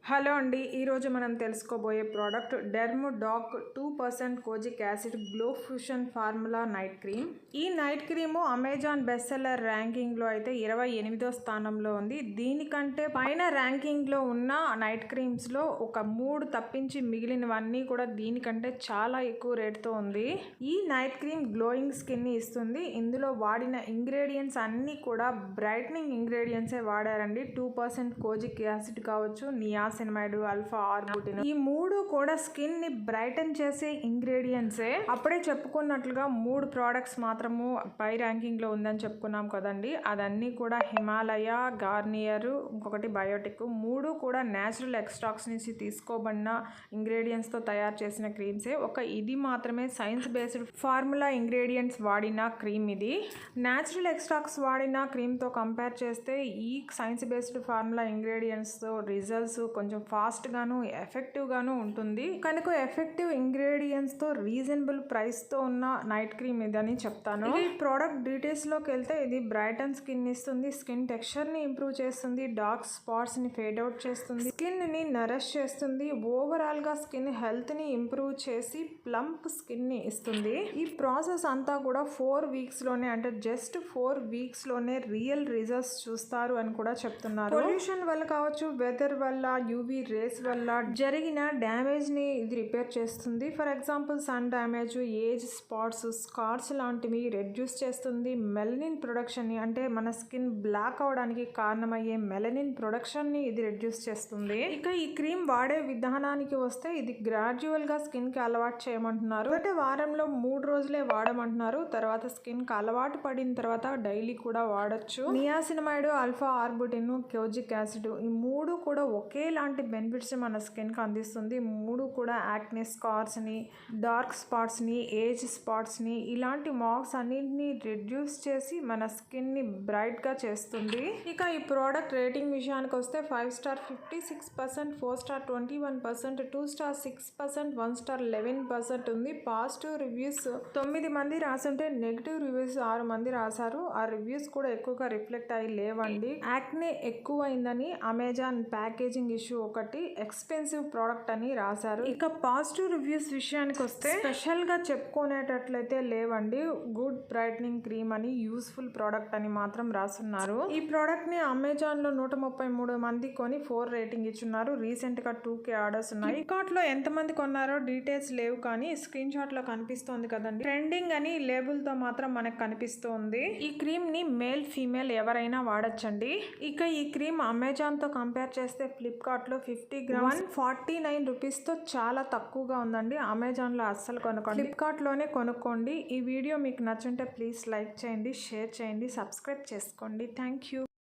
Hello అండి, ఈరోజు మనం తెలుసుకోబోయే product Dermdoc 2% kojic acid glow fusion formula night cream. ఈ night cream Amazon best seller ర్యాంకింగ్లో అయితే 28వ స్థానంలో ఉంది. దీనికంటే పైన ర్యాంకింగ్లో ఉన్న నైట్ క్రీమ్స్లో ఒక 3 తప్పించి మిగిలినవన్నీ కూడా దీనికంటే చాలా ఎక్కువ రేట్తో ఉంది. ఈ నైట్ క్రీమ్ గ్లోయింగ్ స్కిన్ని ఇస్తుంది. ఇందులో వాడిన ఇంగ్రీడియంట్స్ అన్నీ కూడా బ్రైట్నింగ్ ఇంగ్రీడియంట్సే వాడారండి. 2% కోజిక్ యాసిడ్ కావచ్చు, నియాసినమైడ్, ఆల్ఫా ఆర్బుటిన్, ఈ 3 కూడా స్కిన్ ని బ్రైటన్ చేసే ఇంగ్రీడియంట్సే. అప్పుడే చెప్పుకున్నట్లుగా 3 ప్రోడక్ట్స్ మాత్రము పై ర్యాంకింగ్ లో ఉందని చెప్పుకున్నాం కదండి. అదన్నీ కూడా హిమాలయ, గార్నియర్, ఇంకొకటి బయోటిక్, 3 కూడా న్యాచురల్ ఎక్స్ట్రాక్ట్స్ నుంచి తీసుకోబడిన ఇంగ్రీడియంట్స్ తో తయారు చేసిన క్రీమ్సే. ఇది మాత్రమే సైన్స్ బేస్డ్ ఫార్ములా ఇంగ్రీడియంట్స్ వాడిన క్రీమ్. ఇది న్యాచురల్ ఎక్స్ట్రాక్ట్స్ వాడిన క్రీమ్ తో కంపేర్ చేస్తే ఈ సైన్స్ బేస్డ్ ఫార్ములా ఇంగ్రీడియంట్స్ తో రిజల్ట్స్ కొంచెం ఫాస్ట్ గాను ఎఫెక్టివ్ గాను ఉంటుంది. కనుక ఎఫెక్టివ్ ఇంగ్రీడియంట్స్ తో రీజనబుల్ ప్రైస్ తో ఉన్న నైట్ క్రీమ్ ఇదని చెప్తాను. ఈ ప్రోడక్ట్ డీటెయిల్స్ లోకి వెళ్తే ఇది బ్రైటన్ స్కిన్ ఇస్తుంది, స్కిన్ టెక్స్చర్ ని ఇంప్రూవ్ చేస్తుంది, డార్క్ స్పాట్స్ ని ఫేడ్ అవుట్ చేస్తుంది, స్కిన్ ని నరిష్ చేస్తుంది, ఓవరాల్ గా స్కిన్ హెల్త్ ని ఇంప్రూవ్ చేసి ప్లంప్ స్కిన్ ని ఇస్తుంది. ఈ ప్రాసెస్ అంతా కూడా 4 వీక్స్ లోనే, అంటే జస్ట్ 4 వీక్స్ లోనే రియల్ రిజల్ట్స్ చూస్తారు అని కూడా చెప్తున్నారు. పొల్యూషన్ వల్ల కావచ్చు, వెదర్ వల్ల, యూవీ రేస్ వల్ల జరిగిన డ్యామేజ్ ని ఇది రిపేర్ చేస్తుంది. For example sun damage, age spots, scars లాంటివి రెడ్యూస్ చేస్తుంది. మెలనిన్ ప్రొడక్షన్ ని, అంటే మన స్కిన్ బ్లాక్ అవడానికి కారణమయ్యే మెలనిన్ ప్రొడక్షన్ ని ఇది రెడ్యూస్ చేస్తుంది. ఇక ఈ క్రీమ్ వాడే విధానానికి వస్తే ఇది గ్రాడ్యువల్ గా స్కిన్ కి అలవాటు చేయమంటున్నారు. అంటే వారంలో 3 రోజులే వాడమంటున్నారు. తర్వాత స్కిన్ కి అలవాటు పడిన తర్వాత డైలీ కూడా వాడచ్చు. Niacinamide, alpha arbutin, kojic acid, ఈ 3 కూడా ఒకేలాంటి బెనిఫిట్స్ మన స్కిన్ కి అందిస్తుంది. 3 కూడా యాక్నే స్కార్స్ ని, డార్క్ స్పాట్స్ ని, ఏజ్ స్పాట్స్ ని, ఇలాంటి మార్క్స్ అన్నింటినీ రెడ్యూస్ చేసి మన స్కిన్ ని బ్రైట్ గా చేస్తుంది. ఇక ఈ ప్రోడక్ట్ రేటింగ్ విషయానికి వస్తే 5 స్టార్ 56%, 4 స్టార్ 21%, 2 స్టార్ 6%, 1 స్టార్ 11% ఉంది. పాజిటివ్ రివ్యూస్ 9 మంది రాసుంటే నెగిటివ్ రివ్యూస్ 6 మంది రాశారు. ఆ రివ్యూస్ కూడా ఎక్కువగా రిఫ్లెక్ట్ అయ్యి లేవండి. యాక్నే ఎక్కువైందని అమెజాన్ ప్యాకేజింగ్ ఇష్యూ ఒకటి, ఎక్స్పెన్సివ్ ప్రోడక్ట్ అని రాశారు. ఇక పాజిటివ్ రివ్యూస్ విషయానికి వస్తే స్పెషల్ గా చెప్పుకునేటట్లయితే లేవండి. గుడ్ బ్రైట్నింగ్ క్రీమ్ అని, యూస్ఫుల్ ప్రోడక్ట్ అని మాత్రం రాస్తున్నారు. ఈ ప్రోడక్ట్ ని అమెజాన్ లో 133 మంది కొని 4 రేటింగ్ ఇచ్చున్నారు. రీసెంట్ గా 2K ఆర్డర్స్ ఉన్నాయి. ఫ్లిప్కార్ట్ లో ఎంత మంది కొన్నారో డీటెయిల్స్ లేవు, కానీ స్క్రీన్ షాట్ లో కనిపిస్తోంది కదండి. ట్రెండింగ్ అని లేబుల్ తో మాత్రం మనకు కనిపిస్తోంది. ఈ క్రీమ్ ని మేల్ ఫీమేల్ ఎవరైనా వాడచ్చండి. ఇక ఈ క్రీమ్ అమెజాన్ తో కంపేర్ చేస్తే ఫ్లిప్కార్ట్ లో 50 గ్రామ్స్ 149 రూపీస్ తో చాలా తక్కువగా ఉందండి. అమెజాన్ లో అస్సలు కొనుక్కోండి, ఫ్లిప్కార్ట్ లోనే కొనుక్కోండి. ఈ వీడియో మీకు నచ్చుంటే ప్లీజ్ లైక్ చేయండి, షేర్ చేయండి, సబ్స్క్రైబ్ చేసుకోండి. Thank you.